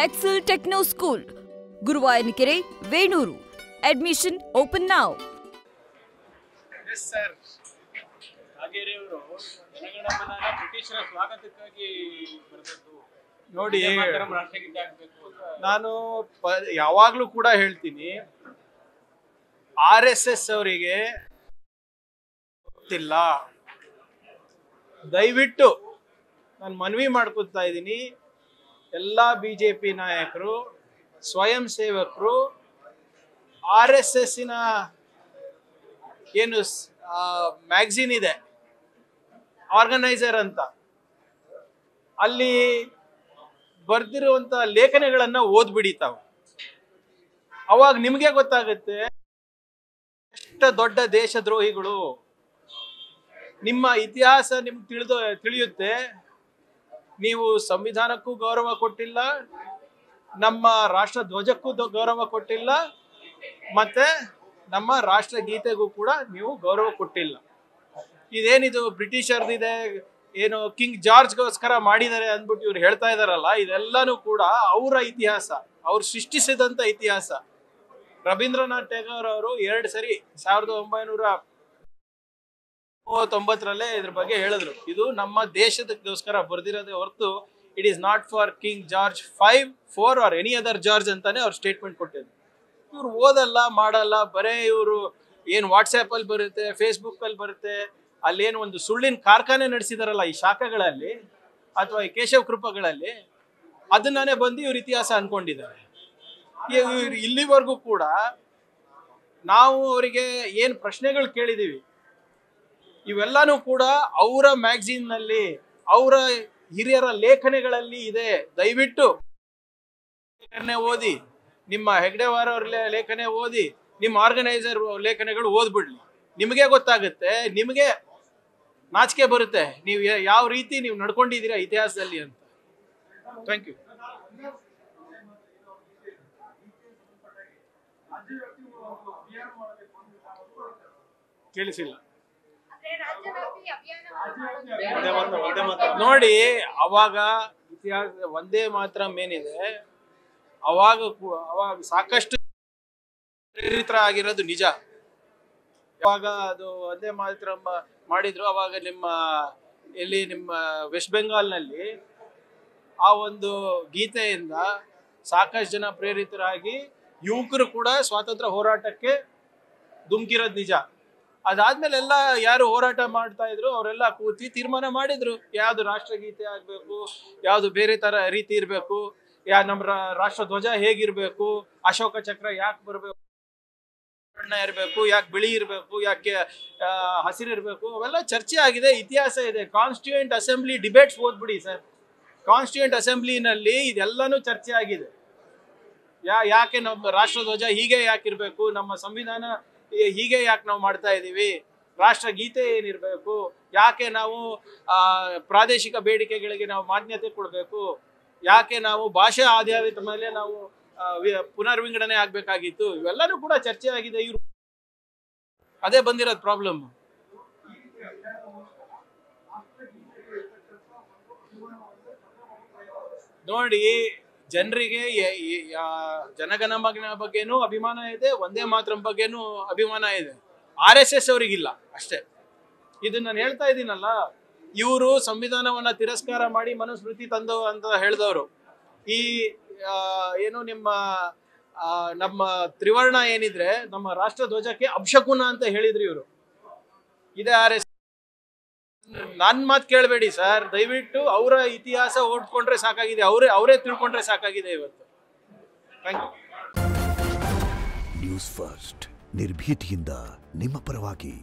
Excel Techno School, Guruvayanakeರೆ, Venuru. Admission open now. Yes, sir. ಹಾಗೇರೆಯವರು Jana Gana Mana ಬ್ರಿಟಿಷರ ಸ್ವಾಗತಕ್ಕಾಗಿ ಬರೆದದ್ದು ನೋಡಿ. ರಾಷ್ಟ್ರಗೀತೆ ಆಗಬೇಕು ಅಂತ ನಾನು ಯಾವಾಗಲೂ ಕೂಡ ಹೇಳ್ತೀನಿ, RSS ಅವರಿಗೆ ಗೊತ್ತಿಲ್ಲ. ದಯವಿಟ್ಟು ನಾನು ಮನವಿ ಮಾಡ್ಕೊತಾ ಇದ್ದೀನಿ, ಎಲ್ಲ BJP ನಾಯಕರು, ಸ್ವಯಂ ಸೇವಕರು RSSನ ಏನು ಮ್ಯಾಗಝೀನ್ ಇದೆ ಆರ್ಗನೈಸರ್ ಅಂತ, ಅಲ್ಲಿ ಬರ್ದಿರುವಂತ ಲೇಖನಗಳನ್ನ ಓದ್ಬಿಡಿ ತಾವು. ಅವಾಗ ನಿಮ್ಗೆ ಗೊತ್ತಾಗುತ್ತೆ ಎಷ್ಟು ದೊಡ್ಡ ದೇಶದ್ರೋಹಿಗಳು. ನಿಮ್ಮ ಇತಿಹಾಸ ನಿಮ್ಗೆ ತಿಳಿಯುತ್ತೆ. ನೀವು ಸಂವಿಧಾನಕ್ಕೂ ಗೌರವ ಕೊಟ್ಟಿಲ್ಲ, ನಮ್ಮ ರಾಷ್ಟ್ರ ಧ್ವಜಕ್ಕೂ ಗೌರವ ಕೊಟ್ಟಿಲ್ಲ, ಮತ್ತೆ ನಮ್ಮ ರಾಷ್ಟ್ರಗೀತೆಗೂ ಕೂಡ ನೀವು ಗೌರವ ಕೊಟ್ಟಿಲ್ಲ. ಇದೇನಿದು ಬ್ರಿಟಿಷರ್ದಿದೆ, ಏನು ಕಿಂಗ್ ಜಾರ್ಜ್ಗೋಸ್ಕರ ಮಾಡಿದ್ದಾರೆ ಅಂದ್ಬಿಟ್ಟು ಇವ್ರು ಹೇಳ್ತಾ ಇದಾರಲ್ಲ, ಇದೆಲ್ಲಾನು ಕೂಡ ಅವರ ಇತಿಹಾಸ, ಅವ್ರು ಸೃಷ್ಟಿಸಿದಂತ ಇತಿಹಾಸ. ರವೀಂದ್ರನಾಥ್ ಟ್ಯಾಗೋರ್ ಅವರು 2 ಸರಿ 1939ರಲ್ಲೇ ಇದ್ರ ಬಗ್ಗೆ ಹೇಳಿದ್ರು. ಇದು ನಮ್ಮ ದೇಶದಕ್ಕೋಸ್ಕರ ಬರ್ದಿರೋದೇ ಹೊರತು it is not for king George 5, 4 R any other George ಅಂತಾನೆ ಅವ್ರು ಸ್ಟೇಟ್ಮೆಂಟ್ ಕೊಟ್ಟಿದ್ರು. ಇವ್ರು ಓದಲ್ಲ, ಮಾಡಲ್ಲ, ಬರೇ ಇವರು ಏನು ವಾಟ್ಸ್ಆ್ಯಪ್ ಅಲ್ಲಿ ಬರುತ್ತೆ, ಫೇಸ್ಬುಕ್ ಅಲ್ಲಿ ಬರುತ್ತೆ, ಅಲ್ಲೇನು ಒಂದು ಸುಳ್ಳಿನ ಕಾರ್ಖಾನೆ ನಡೆಸಿದಾರಲ್ಲ ಈ ಶಾಖೆಗಳಲ್ಲಿ ಅಥವಾ ಈ ಕೇಶವ ಕೃಪಗಳಲ್ಲಿ, ಅದನ್ನೇ ಬಂದು ಇವ್ರ ಇತಿಹಾಸ ಅನ್ಕೊಂಡಿದ್ದಾರೆ. ಇಲ್ಲಿವರೆಗೂ ಕೂಡ ನಾವು ಅವರಿಗೆ ಏನು ಪ್ರಶ್ನೆಗಳು ಕೇಳಿದೀವಿ, ಇವೆಲ್ಲಾನು ಕೂಡ ಅವರ ಮ್ಯಾಗಝೀನ್ ನಲ್ಲಿ, ಅವರ ಹಿರಿಯರ ಲೇಖನಗಳಲ್ಲಿ ಇದೆ. ದಯವಿಟ್ಟು ಲೇಖನೆ ಓದಿ, ನಿಮ್ಮ ಹೆಗ್ಡೆವಾರ ಅವ್ರ ಲೇಖನೆ ಓದಿ, ನಿಮ್ಮ ಆರ್ಗನೈಸರ್ ಲೇಖನಗಳು ಓದ್ಬಿಡ್ಲಿ. ನಿಮಗೆ ಗೊತ್ತಾಗುತ್ತೆ, ನಿಮಗೆ ನಾಚಿಕೆ ಬರುತ್ತೆ ನೀವು ಯಾವ ರೀತಿ ನೀವು ನಡ್ಕೊಂಡಿದ್ದೀರಾ ಇತಿಹಾಸದಲ್ಲಿ ಅಂತ. Thank you. ಕೇಳಿಸಿಲ್ಲ ನೋಡಿ. ಅವಾಗ ಇತಿಹಾಸ ಒಂದೇ ಮಾತ್ರ ಮೇನಿದೆ. ಅವಾಗ ಸಾಕಷ್ಟು ಪ್ರೇರಿತರ ಆಗಿರೋದು ನಿಜ. ಯಾವಾಗ ಅದು ಒಂದೇ ಮಾತ್ರ ಮಾಡಿದ್ರು, ಅವಾಗ ನಿಮ್ಮ ವೆಸ್ಟ್ ಬೆಂಗಾಲ್ನಲ್ಲಿ ಆ ಒಂದು ಗೀತೆಯಿಂದ ಸಾಕಷ್ಟು ಜನ ಪ್ರೇರಿತರಾಗಿ ಯುವಕರು ಕೂಡ ಸ್ವಾತಂತ್ರ್ಯ ಹೋರಾಟಕ್ಕೆ ಧುಮುಕಿರೋದು ನಿಜ. ಅದಾದ್ಮೇಲೆ ಎಲ್ಲ ಯಾರು ಹೋರಾಟ ಮಾಡ್ತಾ ಇದ್ರು ಅವರೆಲ್ಲ ಕೂತಿ ತೀರ್ಮಾನ ಮಾಡಿದ್ರು, ಯಾವ್ದು ರಾಷ್ಟ್ರಗೀತೆ ಆಗ್ಬೇಕು, ಯಾವ್ದು ಬೇರೆ ತರ ರೀತಿ ಇರ್ಬೇಕು, ನಮ್ಮ ರಾಷ್ಟ್ರ ಧ್ವಜ ಹೇಗಿರ್ಬೇಕು, ಅಶೋಕ ಚಕ್ರ ಯಾಕೆ ಬರ್ಬೇಕು, ಬಣ್ಣ ಇರಬೇಕು, ಯಾಕೆ ಬಿಳಿ ಇರಬೇಕು, ಯಾಕೆ ಹಸಿರು ಇರಬೇಕು, ಅವೆಲ್ಲ ಚರ್ಚೆ ಆಗಿದೆ, ಇತಿಹಾಸ ಇದೆ. ಕಾನ್ಸ್ಟಿಟ್ಯೂಯೆಂಟ್ ಅಸೆಂಬ್ಲಿ ಡಿಬೇಟ್ಸ್ ಓದ್ಬಿಡಿ ಸರ್. ಕಾನ್ಸ್ಟಿಟ್ಯೂಯೆಂಟ್ ಅಸೆಂಬ್ಲಿನಲ್ಲಿ ಇದೆಲ್ಲಾನು ಚರ್ಚೆ ಆಗಿದೆ. ಯಾಕೆ ನಮ್ಮ ರಾಷ್ಟ್ರ ಧ್ವಜ ಹೀಗೆ ಯಾಕಿರ್ಬೇಕು, ನಮ್ಮ ಸಂವಿಧಾನ ಹೀಗೆ ಯಾಕೆ ನಾವು ಮಾಡ್ತಾ ಇದ್ದೀವಿ, ರಾಷ್ಟ್ರಗೀತೆ ಏನಿರಬೇಕು, ಯಾಕೆ ನಾವು ಪ್ರಾದೇಶಿಕ ಬೇಡಿಕೆಗಳಿಗೆ ನಾವು ಮಾನ್ಯತೆ ಕೊಡಬೇಕು, ಯಾಕೆ ನಾವು ಭಾಷೆ ಆಧಾರಿತ ಮೇಲೆ ನಾವು ಪುನರ್ವಿಂಗಡಣೆ ಆಗ್ಬೇಕಾಗಿತ್ತು, ಇವೆಲ್ಲನೂ ಕೂಡ ಚರ್ಚೆ ಆಗಿದೆ. ಇವರು ಅದೇ ಬಂದಿರೋದು ಪ್ರಾಬ್ಲಮ್. ನೋಡಿ, ಜನರಿಗೆ ಜನಗಣಮನ ಬಗ್ಗೆನೂ ಅಭಿಮಾನ ಇದೆ, ಒಂದೇ ಮಾತರಂ ಬಗ್ಗೆನೂ ಅಭಿಮಾನ ಇದೆ. RSS ಅವರಿಗಿಲ್ಲ ಅಷ್ಟೇ. ಇದು ನಾನು ಹೇಳ್ತಾ ಇದ್ದೀನಲ್ಲ, ಇವರು ಸಂವಿಧಾನವನ್ನ ತಿರಸ್ಕಾರ ಮಾಡಿ ಮನುಸ್ಮೃತಿ ತಂದು ಅಂತ ಹೇಳಿದವರು. ಈ ಏನು ನಮ್ಮ ತ್ರಿವರ್ಣ ಏನಿದ್ರೆ ನಮ್ಮ ರಾಷ್ಟ್ರ ಧ್ವಜಕ್ಕೆ ಅಪಶಕುನ ಅಂತ ಹೇಳಿದ್ರು ಇವರು. ಇದೇ RSS. ನನ್ನ ಮಾತು ಕೇಳಬೇಡಿ ಸರ್, ದಯವಿಟ್ಟು ಅವರ ಇತಿಹಾಸ ಓದ್ಕೊಂಡ್ರೆ ಸಾಕಾಗಿದೆ, ಅವರೇ ತಿಳ್ಕೊಂಡ್ರೆ ಸಾಕಾಗಿದೆ ಇವತ್ತು. Thank you. ನ್ಯೂಸ್ ಫಸ್ಟ್, ನಿರ್ಭೀತಿಯಿಂದ ನಿಮ್ಮ ಪರವಾಗಿ.